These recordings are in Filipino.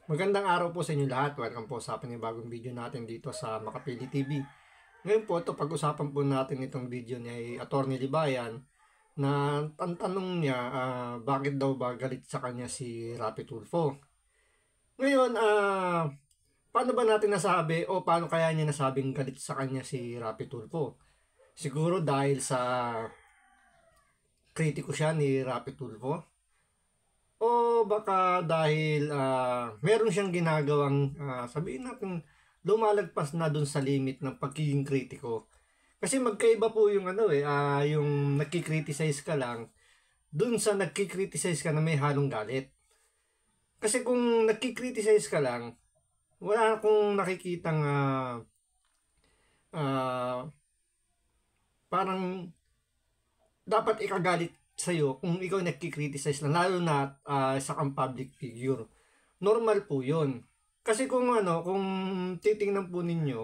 Magandang araw po sa inyo lahat. Welcome po sa panibagong video natin dito sa Makapili TV. Ngayon po, pag-usapan po natin itong video niya ay Atty. Libayan na ang tanong niya, bakit daw ba galit sa kanya si Rapi Tulfo? Ngayon, paano ba natin nasabi o paano kaya niya nasabing galit sa kanya si Rapi Tulfo? Siguro dahil sa kritiko siya ni Rapi Tulfo? O baka dahil meron siyang ginagawang sabihin natin lumalagpas na dun sa limit ng pagiging kritiko. Kasi magkaiba po yung yung nagki-criticize ka lang dun sa nagki-criticize ka na may halong galit. Kasi kung nagki-criticize ka lang, wala akong nakikitang parang dapat ikagalit sa'yo kung ikaw nagki-criticize lang, lalo na sa kang public figure. Normal po yun. Kasi kung titingnan po ninyo,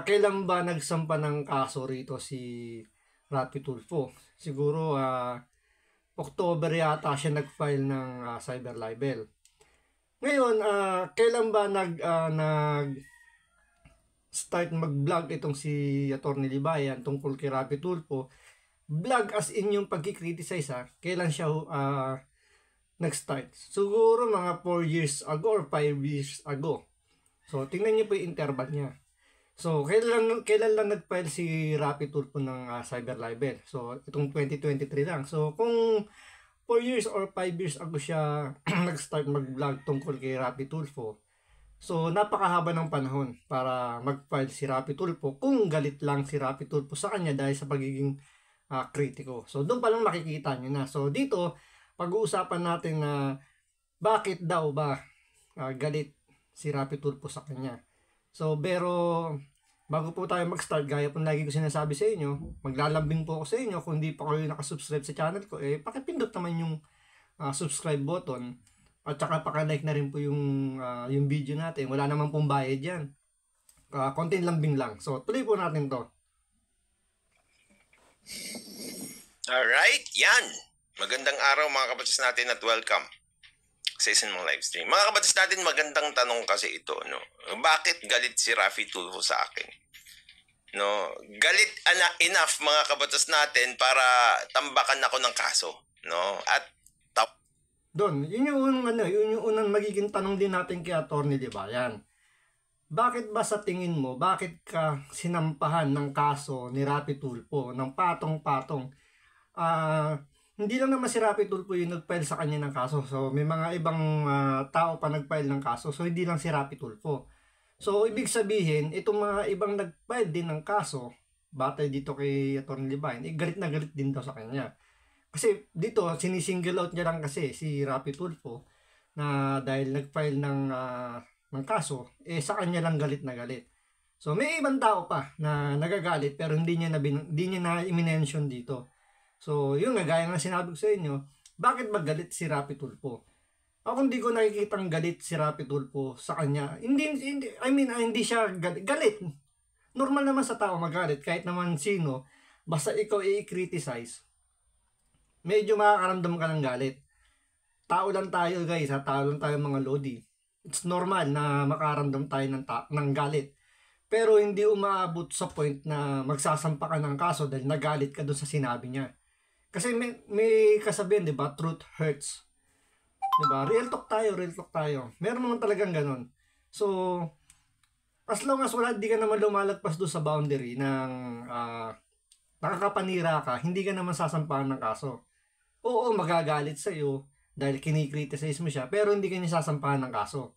kailan ba nagsampa ng kaso rito si Rapi Tulfo? Siguro October yata siya nag-file ng cyber libel. Ngayon, kailan ba start mag-vlog itong si Atty. Libayan tungkol kay Rapi Tulfo? Vlog as in yung pagkikriticize kailan siya nag-start? Siguro mga 4 years ago or 5 years ago. So, tingnan niyo po yung interval niya. So, kailan lang nag-file si Rapi Tulfo ng cyber libel? So, itong 2023 lang. So, kung 4 years or 5 years ago siya nag-start mag-vlog tungkol kay Rapi Tulfo, so, napakahaba ng panahon para mag-file si Rapi Tulfo kung galit lang si Rapi Tulfo sa kanya dahil sa pagiging kritiko. So, doon pa lang makikita nyo na. So, dito, pag-uusapan natin na bakit daw ba galit si Rapi Tulfo sa kanya. So, pero bago po tayo mag-start, gaya po lagi ko sinasabi sa inyo, maglalambing po ako sa inyo. Kung hindi pa kayo nakasubscribe sa channel ko, pakipindot naman yung subscribe button. At saka paka-like na rin po yung video natin. Wala naman pong bayad yan. Konting lambing lang. So, tuloy po natin to. Alright, yan. Magandang araw mga kabatas natin at welcome sa isang mga live stream. Mga kabatas natin, magandang tanong kasi ito. No? Bakit galit si Rapi Tulfo sa akin? No? Galit enough mga kabatas natin para tambakan ako ng kaso. No? At Doon, yun yung unang magiging tanong din natin kay Atty. Libayan. Bakit ba sa tingin mo, bakit ka sinampahan ng kaso ni Rapi Tulfo ng patong-patong? Hindi lang naman si Rapi Tulfo yung nag-file sa kanya ng kaso. So, may mga ibang tao pa nag-file ng kaso. So, hindi lang si Rapi Tulfo. So, ibig sabihin, itong mga ibang nag-file din ng kaso, batay dito kay Atty. Libayan, galit na galit din daw sa kanya. Kasi dito, sinisingle out niya lang kasi si Rapi Tulfo na dahil nag-file ng kaso, sa kanya lang galit na galit. So, may ibang tao pa na nagagalit pero hindi niya na i-mention dito. So, yun nga, gaya nga sinabi ko sa inyo, bakit ba galit si Rapi Tulfo? Ako hindi ko nakikitang galit si Rapi Tulfo sa kanya. Hindi siya galit. Normal naman sa tao magalit, kahit naman sino, basta ikaw i-criticize, medyo makakaramdam ka ng galit. Tao lang tayo guys, tao lang tayo mga lodi. It's normal na makaramdam tayo ng galit. Pero hindi umaabot sa point na magsasampa ka ng kaso dahil nagalit ka doon sa sinabi niya. Kasi may kasabihan, di ba? Truth hurts. Di ba? Real talk tayo. Meron naman talagang ganun. So, as long as di ka naman lumalagpas doon sa boundary ng nakakapanira ka, hindi ka naman sasampahan ng kaso. Oo, magagalit sa iyo dahil kinikriticize mo siya, pero hindi ka niya sasampahan ng kaso.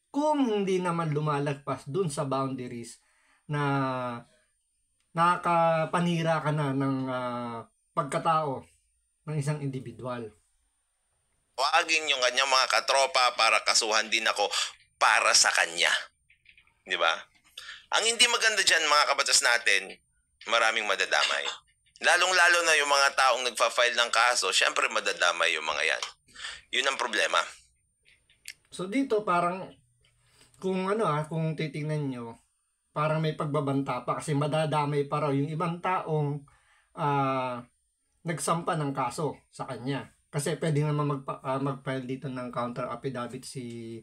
Kung hindi naman lumalagpas dun sa boundaries na nakakapanira ka na ng pagkatao ng isang individual. Wagin yung kanyang mga katropa para kasuhan din ako para sa kanya. Di ba? Ang hindi maganda dyan mga kabatas natin, maraming madadamay. Lalong-lalo na yung mga taong nagfa-file ng kaso, syempre madadamay yung mga yan. Yun ang problema. So dito parang kung kung titingnan nyo, parang may pagbabanta pa kasi madadamay pa raw yung ibang taong nagsampa ng kaso sa kanya. Kasi pwede naman mag-file dito ng counter affidavit si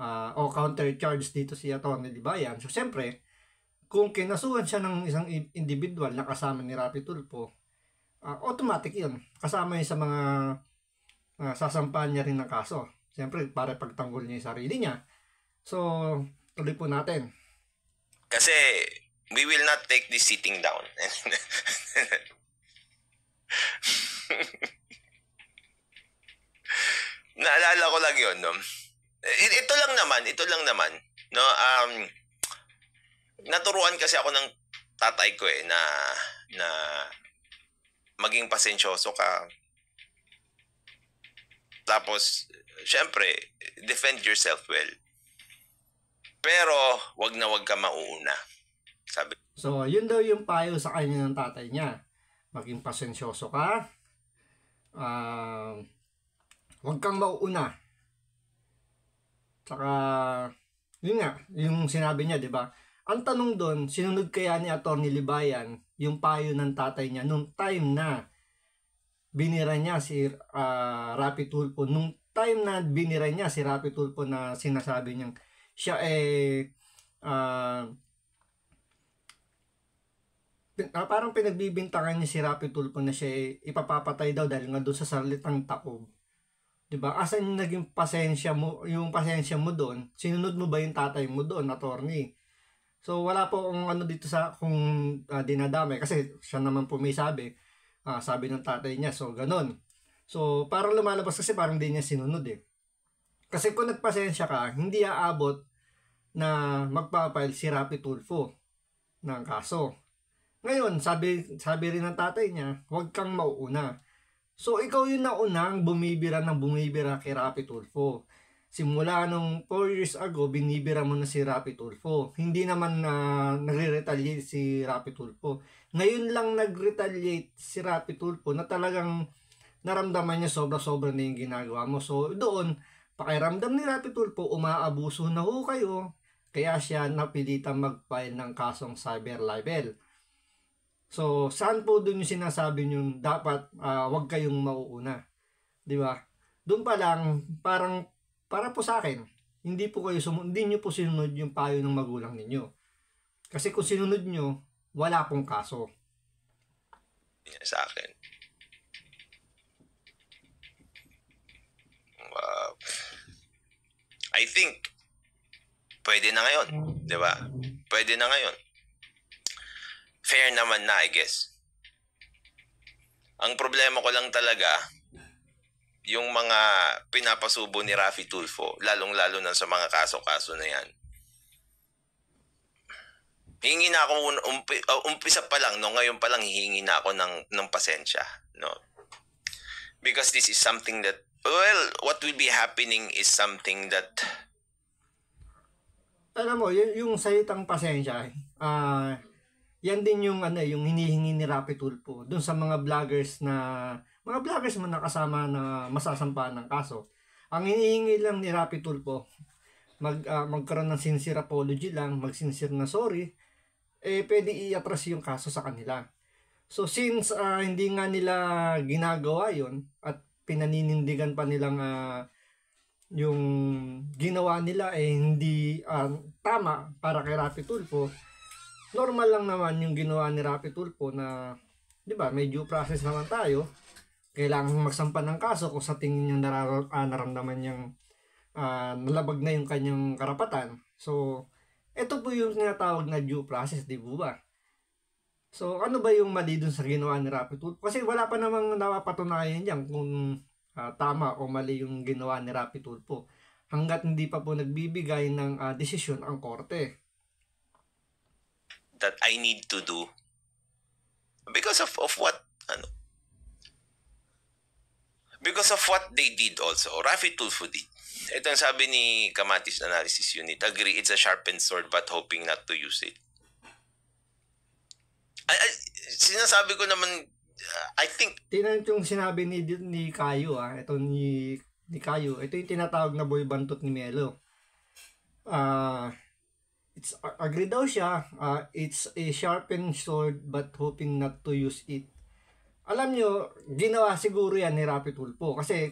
o counter charge dito si Atty. Libayan. So, siyempre, kung kinasuhan siya ng isang individual na kasama ni Rapi Tulfo, automatic yun. Kasama yun sa mga sasampahan niya rin ng kaso. Siyempre, para pagtanggol niya yung sarili niya. So, tuloy po natin. Kasi, we will not take this sitting down. Naalala ko lang yun, no? Ito lang naman, no? Naturuan kasi ako ng tatay ko na maging pasensyoso ka. Tapos, syempre, defend yourself well. Pero, wag ka mauuna. Sabi. So, yun daw yung payo sa kanya ng tatay niya. Maging pasensyoso ka. Wag kang mauuna. Saka, yun nga, yung sinabi niya, di ba? Ang tanong doon, sinunod kaya ni Atty. Libayan yung payo ng tatay niya nung time na binira niya si Rapi Tulfo. Nung time na binira niya si Rapi Tulfo na sinasabi niyang siya parang pinagbibintangan niya si Rapi Tulfo na siya ipapapatay daw dahil nga doon sa salitang takob. Diba? Asan yung naging pasensya mo, doon? Sinunod mo ba yung tatay mo doon, attorney? So, wala po kung ano dito sa kung dinadamay. Kasi siya naman po may sabi ng tatay niya. So, ganun. So, parang lumalabas kasi parang di niya sinunod eh. Kasi kung nagpasensya ka, hindi aabot na magpapile si Rapi Tulfo ng kaso. Ngayon, sabi rin ng tatay niya, huwag kang mauuna. So, ikaw yung naunang bumibira kay Rapi Tulfo. Simula nung 4 years ago, binibira mo na si Rapi Tulfo. Hindi naman nagre-retaliate si Rapi Tulfo. Ngayon lang nag-retaliate si Rapi Tulfo na talagang naramdaman niya sobra-sobra na yung ginagawa mo. So, doon, pakiramdam ni Rapi Tulfo, umaabuso na ho kayo. Kaya siya napilitang mag-file ng kasong cyber libel. So, saan po doon yung sinasabi nyo dapat wag kayong mauuna? Di ba? Doon pa lang, parang para po sa akin, hindi nyo po sinunod yung payo ng magulang ninyo. Kasi kung sinunod nyo, wala pong kaso. Sa akin. I think, pwede na ngayon. Di ba? Pwede na ngayon. Fair naman na, I guess. Ang problema ko lang talaga, yung mga pinapasubo ni Rafi Tulfo, lalong-lalo na sa mga kaso-kaso na yan. Hingi na ako, umpisa pa lang, no? Ngayon pa lang hihingi na ako ng pasensya. No? Because this is something that, well, what will be happening is something that... Alam mo, yung salitang pasensya, yan din yung yung hinihingi ni Rapi Tulfo doon sa mga vloggers mo na kasama na masasampahan ng kaso. Ang hinihingi lang ni Rapi Tulfo, magkaroon ng sincere apology lang, mag-sincere na sorry, pwede i-atras yung kaso sa kanila. So since hindi nga nila ginagawa yon at pinaninindigan pa nilang yung ginawa nila hindi tama para kay Rapi Tulfo, normal lang naman yung ginawa ni Rapi Tulfo na, di ba, may due process naman tayo. Kailangan magsampa ng kaso kung sa tingin niyang naramdaman niyang nalabag na yung kanyang karapatan. So, ito po yung tinatawag na due process, di ba? So, ano ba yung mali dun sa ginawa ni Rapi Tulfo? Kasi wala pa namang napapatunayan diyan kung tama o mali yung ginawa ni Rapi Tulfo. Hanggat hindi pa po nagbibigay ng desisyon ang korte. That I need to do because of what because of what they did also. Rafi Tulfo did. Ito ang sabi ni Kamatis Analysis Unit. Agree, it's a sharpened sword but hoping not to use it. Sinasabi ko naman, I think... Tingnan yung sinabi ni Kayo, ito ni Kayo. Ito yung tinatawag na boy bantot ni Melo. Agree daw siya, it's a sharpened sword but hoping not to use it. Alam nyo, ginawa siguro yan ni Rapi Tulfo. Kasi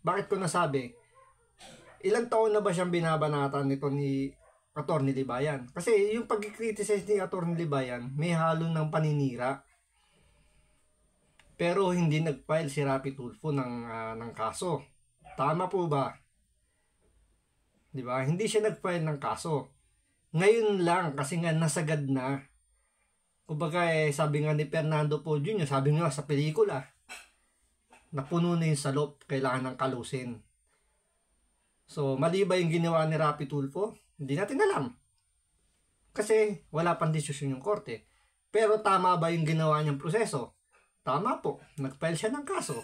bakit ko nasabi, Ilang taon na ba siyang binabanatan nito ni Atty. Libayan? Kasi yung pag-criticize ni Atty. Libayan, may halo ng paninira. Pero hindi nag-file si Rapi Tulfo ng kaso. Tama po ba? Di ba? Hindi siya nag-file ng kaso. Ngayon lang, kasi nga nasagad na. Kumbaga sabi nga ni Fernando Poe Jr., sabi nga sa pelikula, napuno na yung salop, kailangan ng kalusin. So, mali ba yung ginawa ni Rapi Tulfo? Hindi natin alam. Kasi wala pang desisyon yung korte. Pero tama ba yung ginawa niyang proseso? Tama po. Nag-file siya ng kaso.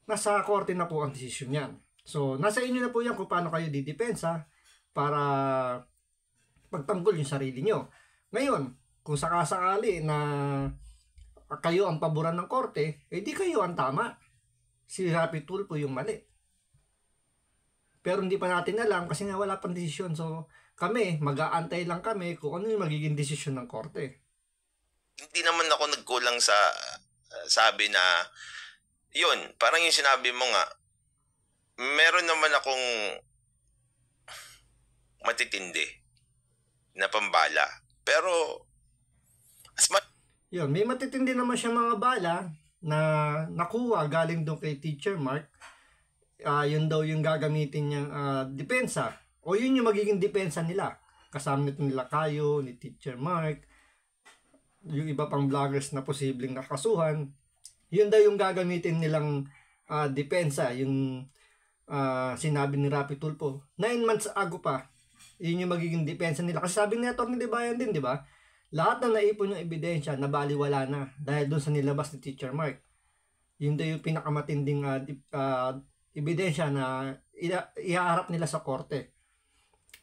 Nasa korte na po ang desisyon niyan. So, nasa inyo na po yan kung paano kayo didepensa para pagtanggol yung sarili nyo. Ngayon, kung sakasakali na kayo ang paboran ng korte, di kayo ang tama. Si Rapi Tulfo yung mali. Pero hindi pa natin alam kasi nga wala pang desisyon. So, kami, mag-aantay lang kami kung ano yung magiging desisyon ng korte. Hindi naman ako nagkulang sa sabi na, yun, parang yung sinabi mo nga, meron naman akong matitindi na pambala. Pero, yun, may matitindi naman siya mga bala na nakuha galing doon kay Teacher Mark. Yun daw yung gagamitin niyang depensa. O yun yung magiging depensa nila. Kasama nito nila Kayo, ni Teacher Mark, yung iba pang vloggers na posibleng nakasuhan. Yun daw yung gagamitin nilang depensa. Yung sinabi ni Rapi Tulfo. 9 months ago pa, yun yung magiging depensa nila. Kasi sabi ni Atty. Libayan din, di ba? Lahat na naipon yung ebidensya, nabaliwala na dahil doon sa nilabas ni Teacher Mark. Yun daw yung pinakamatinding ebidensya na ihaharap nila sa korte.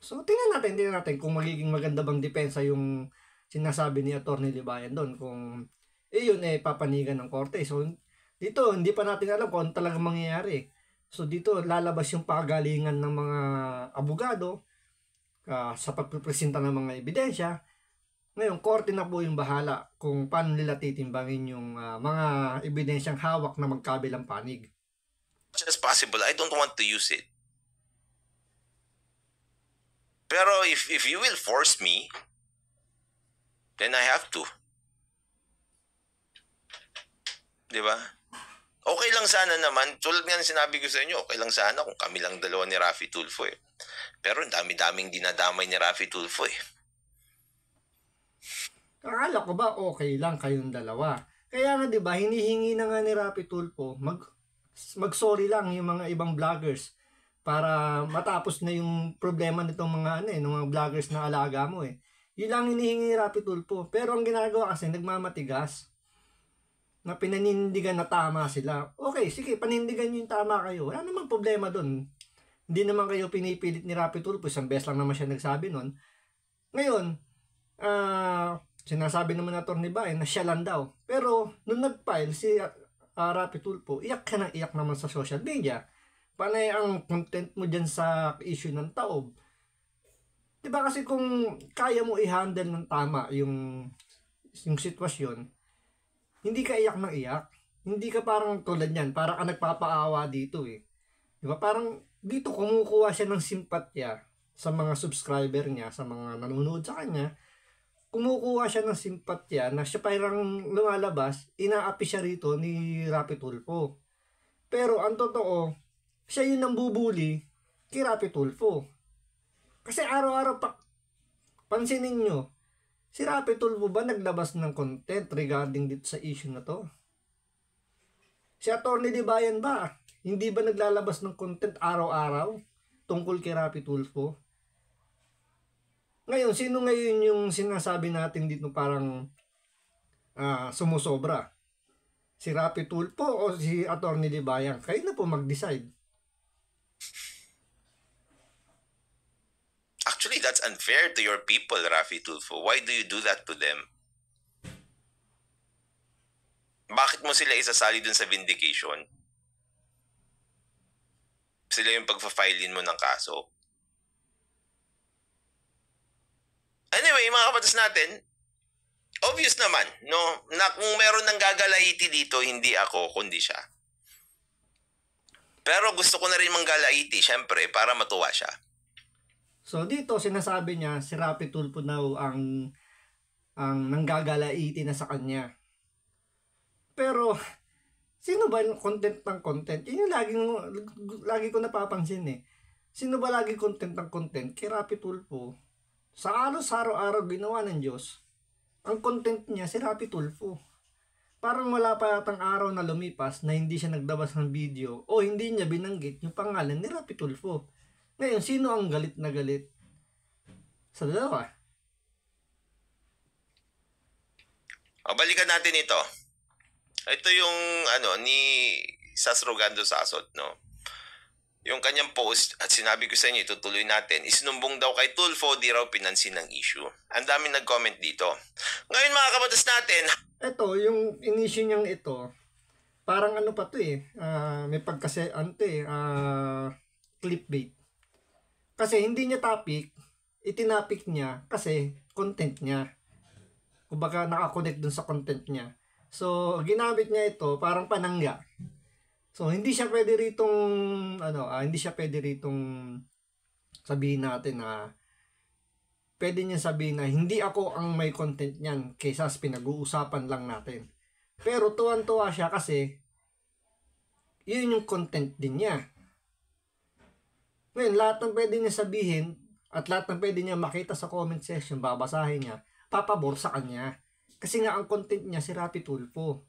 So, tingnan natin kung magiging maganda bang depensa yung sinasabi ni Atty. Libayan doon. Kung yun papanigan ng korte. So, dito, hindi pa natin alam kung ano talagang mangyayari. So, dito, lalabas yung pagalingan ng mga abogado sa pagpipresenta ng mga ebidensya. Ngayon, korte na po yung bahala kung paano nila titimbangin yung mga ebidensyang hawak na magkabilang panig. As possible, I don't want to use it. Pero if you will force me, then I have to. Di ba? Okay lang sana naman, tulad nga sinabi ko sa inyo, okay lang sana kung kami lang dalawa ni Rafi Tulfo eh. Pero dami-daming dinadamay ni Rafi Tulfo eh. Akala ko ba okay lang kayong dalawa? Kaya nga 'di ba, hinihingi na nga ni Rapi Tulfo mag-sorry lang yung mga ibang vloggers para matapos na yung problema nitong mga ng mga vloggers na alaga mo eh. Yun lang hinihingi ni Rapi Tulfo. Pero ang ginagawa kasi nagmamatigas. Na pinanindigan na tama sila. Okay, sige, panindigan nyo yung tama kayo. Wala namang problema doon. Hindi naman kayo pinipilit ni Rapi Tulfo. Isang beses lang naman siya nagsabi nun. Ngayon, sinasabi naman na Atty. Bayan na siya lang daw. Pero, nung nag-file si Rapi Tulfo, iyak ka ng iyak naman sa social media. Panay ang content mo dyan sa issue ng taob. Diba kasi kung kaya mo i-handle ng tama yung sitwasyon, hindi ka iyak ng iyak. Hindi ka parang tulad yan. Parang ka nagpapaawa dito eh. Diba? Parang dito kumukuha siya ng simpatya sa mga subscriber niya, sa mga nanonood sa kanya. Kumukuha siya ng simpatya na siya parang lumalabas, inaapi siya rito ni Rapi Tulfo. Pero ang totoo, siya yung nambubuli kay Rapi Tulfo. Kasi araw-araw pansinin nyo, si Rapi Tulfo ba naglabas ng content regarding dito sa issue na to? Si Atty. Libayan ba? Hindi ba naglalabas ng content araw-araw tungkol kay Rapi Tulfo? Ngayon, sino ngayon yung sinasabi natin dito parang sumusobra? Si Rapi Tulfo o si Atty. Libayan? Kayo na po mag-decide. Actually, that's unfair to your people, Rafi Tulfo. Why do you do that to them? Bakit mo sila isasali dun sa vindication? Sila yung pagpa-filein mo ng kaso. Anyway, mga kabatas natin, obvious naman, no, na kung meron ng gagalahiti dito, hindi ako, kundi siya. Pero gusto ko na rin manggalaiti, syempre, para matuwa siya. So dito sinasabi niya si Rapi Tulfo daw ang nanggagalaiti na sa kanya. Pero sino ba yung content ng content? Yun yung lagi ko napapansin eh. Sino ba lagi content ng content? Kay Rapi Tulfo. Sa araw-araw ginawa ng Diyos, ang content niya si Rapi Tulfo. Parang wala pa yatang araw na lumipas na hindi siya naglabas ng video o hindi niya binanggit yung pangalan ni Rapi Tulfo. Ngayon, sino ang galit na galit sa dalawa? O, balikan natin ito. Ito yung ni Sas Rogando Sasot, no? Yung kanyang post, at sinabi ko sa inyo, itutuloy natin, isinumbong daw kay Tulfo, di raw pinansin ng issue. Ang dami nag-comment dito. Ngayon mga kabatas natin, ito, yung in-issue niyang ito, parang ano pa to eh, may pagkase, clickbait. Kasi hindi niya topic, itinapik niya kasi content niya. Kumbaga nakakonect dun sa content niya. So, ginamit niya ito parang panangga. So, hindi siya pwede ritong, hindi siya pwede ritong sabihin natin na, pwede niya sabihin na, hindi ako ang may content niyan, kaysa pinag-uusapan lang natin. Pero tuwan-tuwa siya kasi, yun yung content din niya. Ngayon, lahat ng pwede niya sabihin, at lahat ng pwede niya makita sa comment section, babasahin niya, papabor sa kanya. Kasi nga, ang content niya si Rapi Tulfo.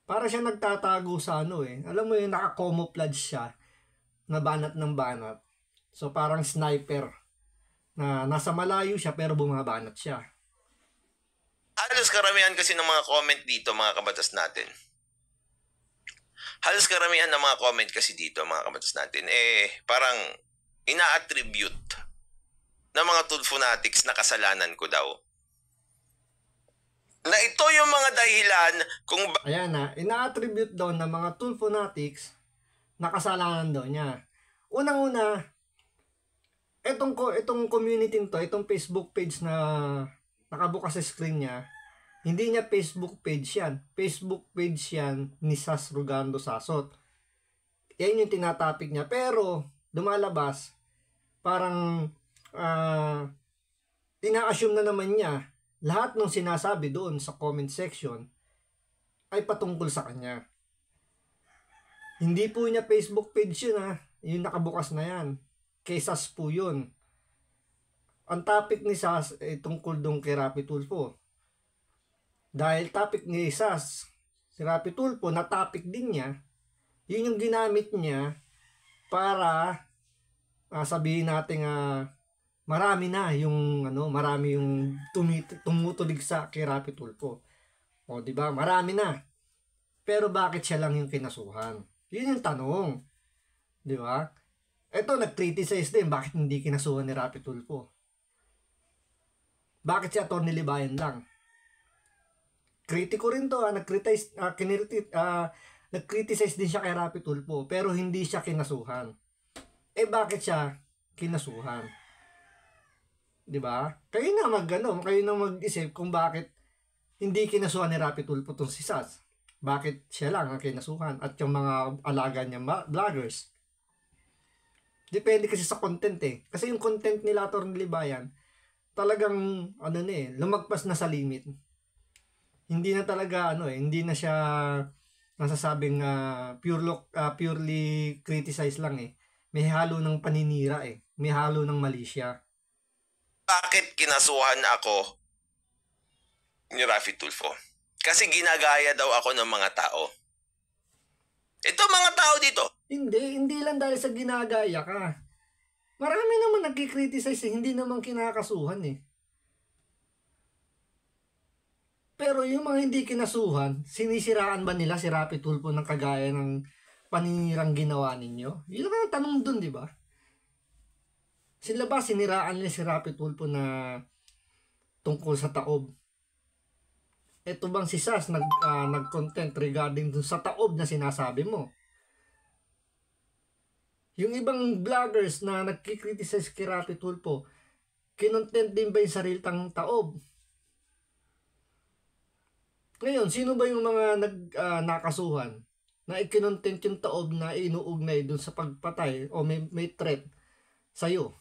Para siya nagtatago sa alam mo yung naka-camouflage siya, na banat ng banat. So parang sniper, na nasa malayo siya pero bumabanat siya. halos karamihan kasi ng mga comment dito, mga kabatas natin. Halos karamihan ng mga comment kasi dito, mga kabatas natin, parang ina-attribute ng mga Tulfonatics na kasalanan ko daw. Na ito yung mga dahilan kung ayan na, ina-attribute daw ng mga Tulfonatics na kasalanan daw niya. Unang-una, itong community to, itong Facebook page na nakabukas sa screen niya, hindi niya Facebook page yan. Facebook page yan ni Sas Rogando Sasot. Yan yung tinatopic niya. Pero, lumalabas, parang, ina-assume na naman niya lahat ng sinasabi doon sa comment section ay patungkol sa kanya. Hindi po niya Facebook page yun yung nakabukas na yan. Kay Sas po yun. Ang topic ni Sas ay tungkol doon kay Rapi Tulfo. Dahil topic ni Sas, si Rapi Tulfo, na topic din niya, yun yung ginamit niya para sabihin natin marami na yung marami yung tumutulig sa kay Rapi Tulfo. O di ba? Marami na. Pero bakit siya lang yung kinasuhan? Yun yung tanong. Di ba? Ito nag-criticize din bakit hindi kinasuhan ni Rapi Tulfo. Bakit si Atty. Libayan lang? Kritiko rin to, nag-criticize din siya kay Rapi Tulfo pero hindi siya kinasuhan. Bakit siya kinasuhan? 'Di ba? Kayo na mag-isip kung bakit hindi kinasuhan ni Rapi Tulfo tong si Sas. Bakit siya lang ang kinasuhan at yung mga alaga niya vloggers? Depende kasi sa content Kasi yung content nila Atty. Libayan talagang lumagpas na sa limit. Hindi na talaga hindi na siya nasasabing purely criticize lang May halo ng paninira May halo ng mali siya. Bakit kinasuhan ako ni Rapi Tulfo? Kasi ginagaya daw ako ng mga tao. Ito mga tao dito. Hindi lang dahil sa ginagaya ka. Marami naman nagkikriticize hindi naman kinakasuhan Pero yung mga hindi kinasuhan, sinisiraan ba nila si Rapi Tulfo ng kagaya ng paninirang ginawa ninyo? Yun ang tanong dun, di ba? Sila ba siniraan nila si Rapi Tulfo na tungkol sa taob? Ito bang si Sas nag-content regarding dun sa taob na sinasabi mo? Yung ibang vloggers na nagkikriticize kay Rapi Tulfo, kinontent din ba yung sariling taob? Ngayon, sino ba yung mga nakasuhan? na ikinontent yung taob na inuugnay dun sa pagpatay o may threat sa'yo.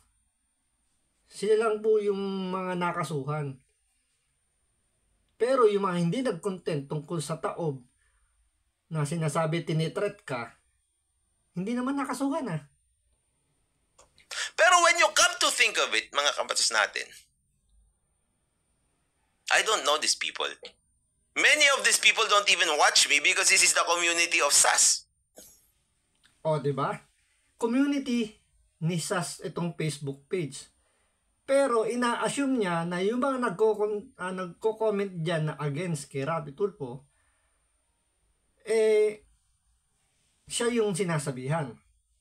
Sila lang po yung mga nakasuhan. Pero yung mga hindi nag-content tungkol sa taob na sinasabi tinitreat ka, hindi naman nakasuhan Pero when you come to think of it, mga kapatid natin, I don't know these people. Many of these people don't even watch me because this is the community of SAS. O, di ba? Community ni SAS itong Facebook page. Pero ina-assume niya na yung mga nagko-comment dyan na against kay Rapi Tulfo, siya yung sinasabihan.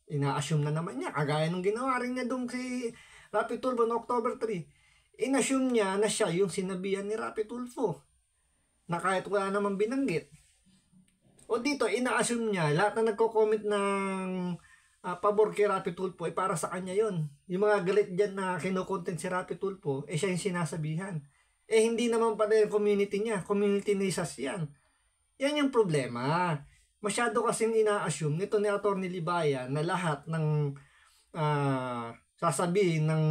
Ina-assume na naman niya. Kagaya nung ginawa rin niya doon si Rapi Tulfo no October 3. In-assume niya na siya yung sinabihan ni Rapi Tulfo. Na kahit wala namang binanggit. O dito, ina-assume niya, lahat na nagko-comment ng pabor kay Rapi Tulfo, para sa kanya yon. Yung mga galit dyan na kinokontent si Rapi Tulfo, siya yung sinasabihan. Hindi naman pala yung community niya. Community ni SAS yan. Yan yung problema. Masyado kasing ina-assume nito ni Atty. Libayan na lahat ng sasabihin ng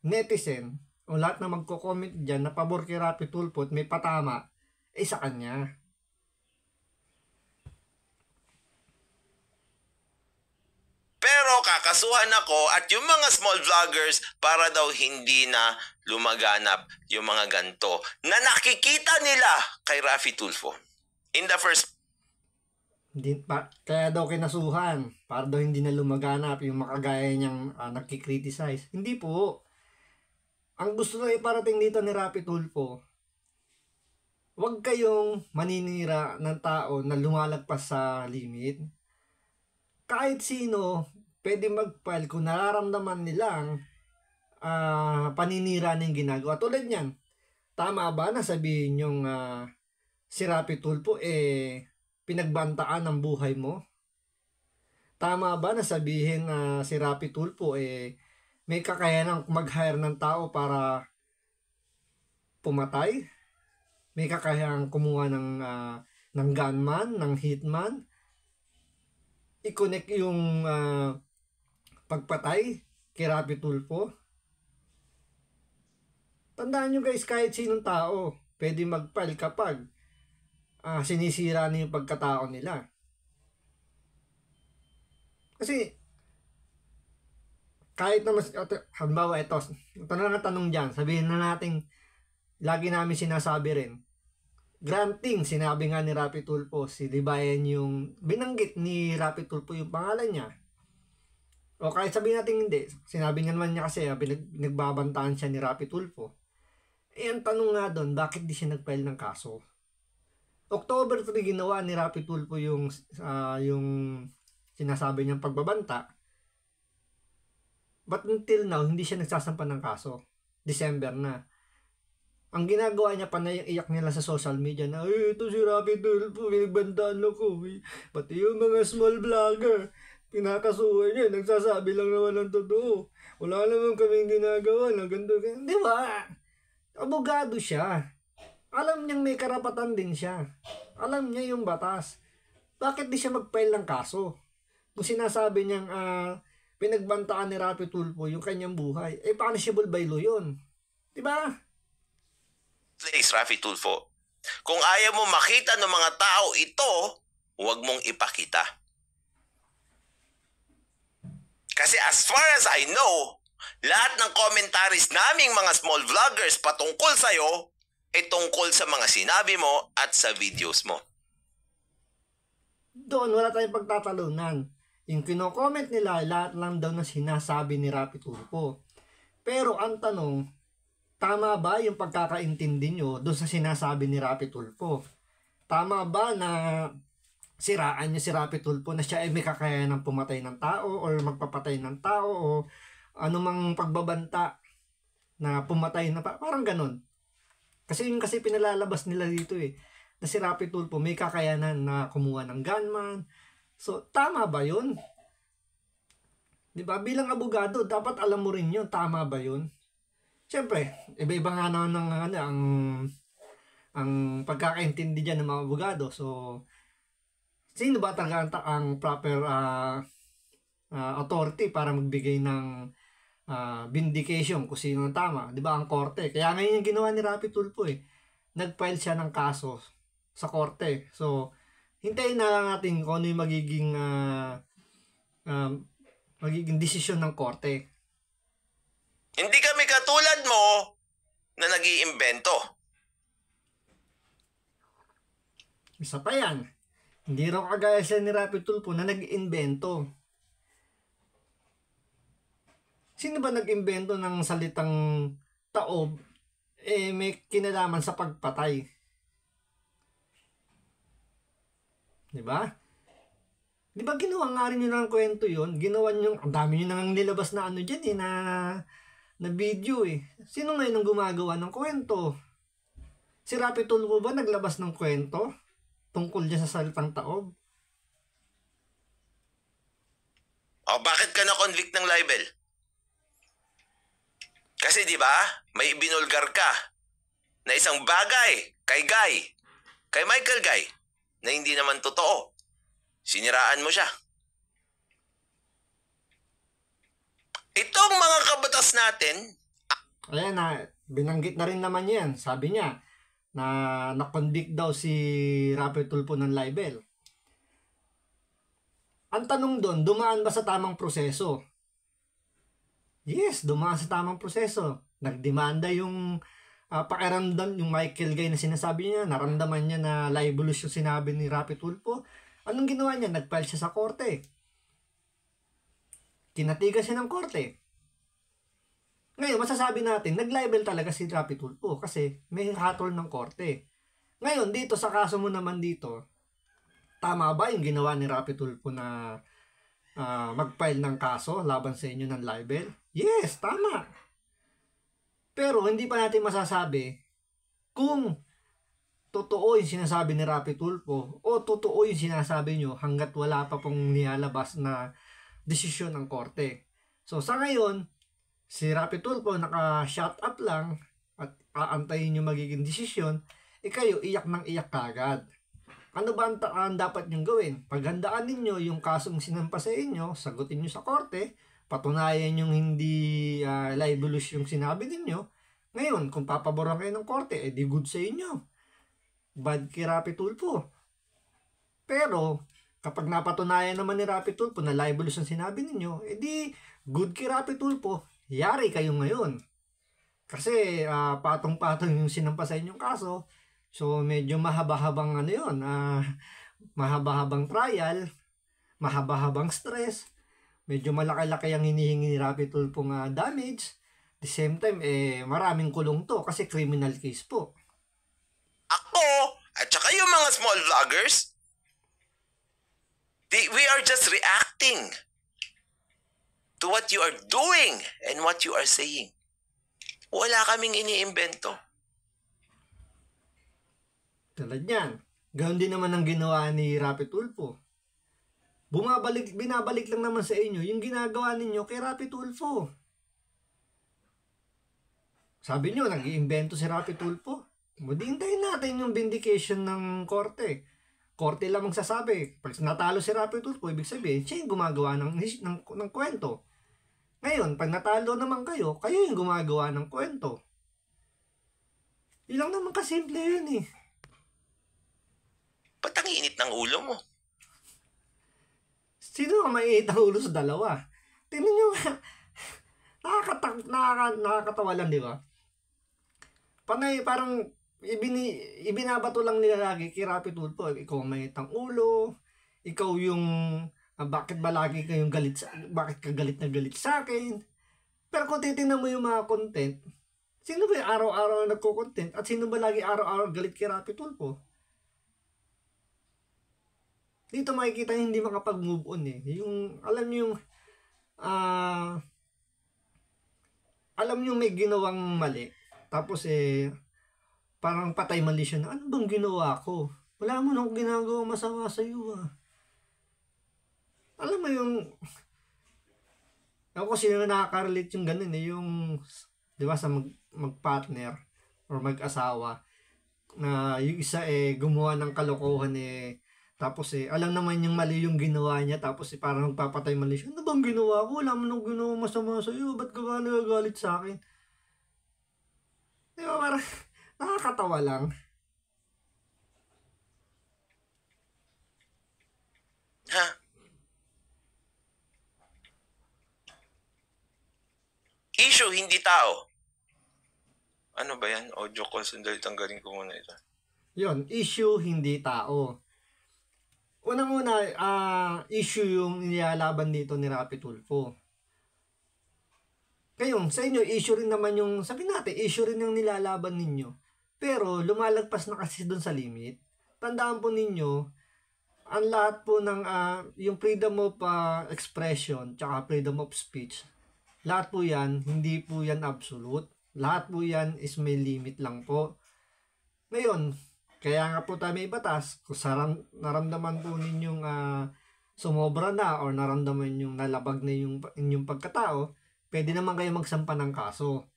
netizen o lahat na magko-comment dyan na pabor kay Rapi Tulfo at may patama, sa kanya. Pero kakasuhan ako at yung mga small vloggers para daw hindi na lumaganap yung mga ganto na nakikita nila kay Rafi Tulfo. In the first Kaya daw kinasuhan para daw hindi na lumaganap yung makagaya niyang nagkikriticize. Hindi po. Ang gusto na iparating dito ni Rapi Tulfo, huwag kayong maninira ng tao na lumalagpas sa limit. Kahit sino, pwede mag-file kung nararamdaman nilang paninira ng ginagawa. Tulad niyan, tama ba na sabihin yung si Rapi Tulfo pinagbantaan ng buhay mo? Tama ba na sabihin na si Rapi Tulfo may kakayanang mag-hire ng tao para pumatay? May kakayanang kumuha ng gunman, ng hitman? I-connect yung pagpatay kay Rapi Tulfo? Tandaan nyo guys, kahit sinong tao pwede mag-file kapag sinisira na yung pagkatao nila. Kasi kahit naman, halimbawa ito lang ang tanong dyan, sabihin na natin, lagi namin sinasabi rin, granting, sinabi nga ni Rapi Tulfo, si Libayan yung binanggit ni Rapi Tulfo yung pangalan niya. O kahit sabihin natin hindi, sinabi nga naman niya kasi nagbabantaan siya ni Rapi Tulfo. Ang tanong nga doon, bakit di siya nag-file ng kaso? October 3 ginawa ni Rapi Tulfo yung sinasabi niyang pagbabanta. But until now, hindi siya nagsasampa ng kaso. December na. Ang ginagawa niya, panay-iyak nila sa social media na, ito si Rapi Tulfo, pinagbantaan ako. Pati yung mga small vlogger, pinakasuhan niya, nagsasabi lang naman ng totoo. Wala naman kaming ginagawa na ganito. Di ba? Abogado siya. Alam niyang may karapatan din siya. Alam niya yung batas. Bakit di siya mag-file ng kaso? Kung sinasabi niyang pinagbantaan ni Rapi Tulfo yung kanyang buhay, punishable by law yun. Diba? Place, Rafi Tulfo. Kung ayaw mo makita ng mga tao ito, huwag mong ipakita. Kasi as far as I know, lahat ng commentaries naming mga small vloggers patungkol sa'yo, tungkol sa mga sinabi mo at sa videos mo. Doon, wala tayong pagtatalunan. Yung kino-comment nila, lahat lang daw na sinasabi ni Rapi Tulfo. Pero ang tanong, tama ba yung pagkakaintindi nyo doon sa sinasabi ni Rapi Tulfo? Tama ba na siraan niya si Rapi Tulfo na siya ay may kakayahan ng pumatay ng tao or magpapatay ng tao o anumang pagbabanta na pumatay na parang ganun? Kasi yung kasi pinalalabas nila dito na si Rapi Tulfo may kakayanan na kumuha ng gunman. So, tama ba yun? Diba? Bilang abogado, dapat alam mo rin yun. Tama ba yun? Siyempre, iba-iba nga naman ang pagkakaintindi dyan ng mga abogado. So, Sino ba talaga ang proper authority para magbigay ng vindication kung sino ang tama? Di ba ang korte? Kaya ngayon yung ginawa ni Rapi Tulfo eh. Nag-file siya ng kaso sa korte. So, hintayin na lang natin kung ano yung magiging desisyon ng korte. Hindi kami katulad mo na nag-iimbento. Isa pa yan. Hindi raw kagaya siya ni Rapi Tulfo na nag-imbento. Sino ba nag-imbento ng salitang taob may kinalaman sa pagpatay? Di ba? Di ba ginawa nga rin yun ng kwento yun? Ginawa nyo, ang dami nyo nang nilabas na ano dyan na video eh. Sino ngayon ang gumagawa ng kwento? Si Rapi Tulfo ba naglabas ng kwento tungkol dyan sa salitang taob? O bakit ka na-convict ng libel? Kasi di ba, may binulgar ka na isang bagay kay Michael Guy, na hindi naman totoo. Siniraan mo siya. Itong mga kabatas natin, ayan na, binanggit na rin naman yan. Sabi niya, na na-convict daw si Rapi Tulfo ng libel. Ang tanong doon, dumaan ba sa tamang proseso? Yes, dumaan sa tamang proseso. Nagdemanda yung pakiramdam, yung Michael Guy na sinasabi niya, naramdaman niya na libelous yung sinabi ni Rapi Tulfo. Anong ginawa niya? Nag-file siya sa korte. Kinatigan siya ng korte. Ngayon, masasabi natin, nag-libel talaga si Rapi Tulfo kasi may hatol ng korte. Ngayon, dito sa kaso mo naman dito, tama ba yung ginawa ni Rapi Tulfo na mag-file ng kaso laban sa inyo ng libel? Yes, tama. Pero hindi pa natin masasabi kung totoo yung sinasabi ni Rapi Tulfo o totoo yung sinasabi nyo hanggat wala pa pong nilalabas na desisyon ng korte. So sa ngayon, si Rapi Tulfo naka-shut up lang at aantayin yung magiging desisyon, kayo iyak ng iyak kagad. Ano ba ang dapat nyong gawin? Paghandaan ninyo yung kasong sinampa sa inyo, sagutin nyo sa korte, patunayan yung hindi libelous yung sinabi ninyo. Ngayon, kung papaboran kayo ng korte, di good sa inyo. Bad kay Rapi Tulfo. Pero, kapag napatunayan naman ni Rapi Tulfo na libelous ang sinabi ninyo, di good kay Rapi Tulfo, yari kayo ngayon. Kasi, patong-patong yung sinampa sa inyong kaso, so medyo mahaba-habang mahaba-habang trial, mahaba-habang stress, medyo malaki-laki ang hinihingi ni Rapi Tulfo nga damage. At the same time, maraming kulong to kasi criminal case po. ako, at saka yung mga small vloggers, we are just reacting to what you are doing and what you are saying. Wala kaming iniimbento. Tulad yan. Ganoon din naman ang ginawa ni Rapi Tulfo. Binabalik lang naman sa inyo yung ginagawa ninyo kay Rapi Tulfo. Sabi nyo, nag-iimbento si Rapi Tulfo. Hintayin natin yung vindication ng korte. Korte lang magsasabi. Pag natalo si Rapi Tulfo, ibig sabihin, siya yung gumagawa ng kwento. Ngayon, pag natalo naman kayo yung gumagawa ng kwento. Ilang naman kasimple yun eh. Ba't ang init ng ulo mo? Sino ang maiit ang ulo sa dalawa? Tingnan nyo nga. Nakakatawa lang, di ba? Panay, parang ibinabato lang nila lagi kay Rapi Tulfo. Ikaw ang maiit ang ulo. Ikaw yung bakit ba lagi kayong bakit ka galit na galit sa akin? Pero kung titingnan mo yung mga content, sino ba yung araw-araw nagko-content at sino ba lagi araw-araw galit kay Rapi Tulfo? Dito makikita hindi makapag-move on eh. Yung, alam nyo yung may ginawang mali. Tapos parang patay mali siya na, ano bang ginawa ko? Wala mo nang ginagawa masama sa iyo ah. Alam mo yung, ako sino nakaka-relate yung ganun eh. Yung, di ba sa mag-partner or mag-asawa, na yung isa gumawa ng kalokohan Tapos alam naman yung mali yung ginawa niya. Tapos parang magpapatay mali siya. Ano bang ginawa ko? Wala mo nang ginawa masama sa'yo. Ba't ka ba nagagalit sa akin? Di ba parang nakakatawa lang. Ha? Issue, hindi tao. Ano ba yan? Audio call. Sandali, tanggalin ko muna ito. Yun, issue, hindi tao. Unang-una, issue yung nilalaban dito ni Rapi Tulfo. Ngayon, sa inyo, issue rin naman yung, sabi natin, issue rin yung nilalaban ninyo. Pero, lumalagpas na kasi doon sa limit. Tandaan po ninyo, ang lahat po ng, yung freedom of expression, tsaka freedom of speech, lahat po yan, hindi po yan absolute. Lahat po yan is may limit lang po. Ngayon, kaya nga po tayo may batas, kung naramdaman po ninyong sumobra na or naramdaman yung nalabag na yung inyong pagkatao, pwede naman kayo magsampa ng kaso.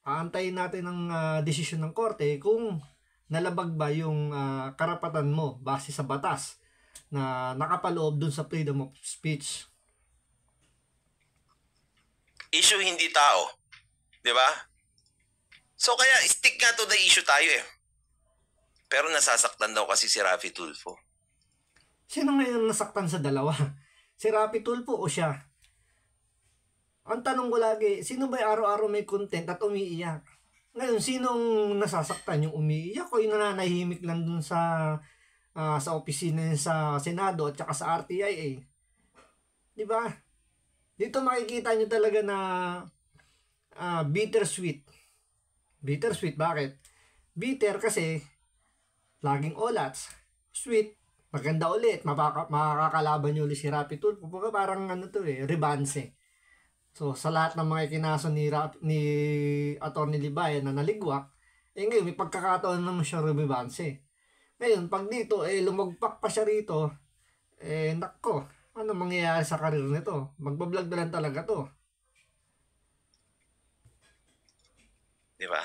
Aantayin natin ang desisyon ng korte kung nalabag ba yung karapatan mo base sa batas na nakapaloob dun sa freedom of speech. Issue, hindi tao. Di ba? So kaya stick nga to the issue tayo eh. Pero nasasaktan daw kasi si Rafi Tulfo. Sino ngayon nasaktan sa dalawa? Si Rapi Tulfo o siya? Ang tanong ko lagi, sino ba araw-araw may content at umiiyak? Ngayon, sinong nasasaktan? Yung umiiyak o yung nananahimik lang dun sa opisina sa Senado at saka sa RTIA? Di ba? Dito makikita nyo talaga na bittersweet. Bittersweet, bakit? Bitter kasi laging olats. Sweet, maganda ulit. Makakalaban nyo ulit si Rapi Tulfo. Parang rebanse. So, sa lahat ng mga ikinaso ni Atty. Libayan na naligwak, ngayon, may pagkakataon naman siya rebanse. Ngayon, pag dito, lumagpak pa siya rito, nako, ano mangyayari sa karir nito? Magbablog na lang talaga to. Di ba?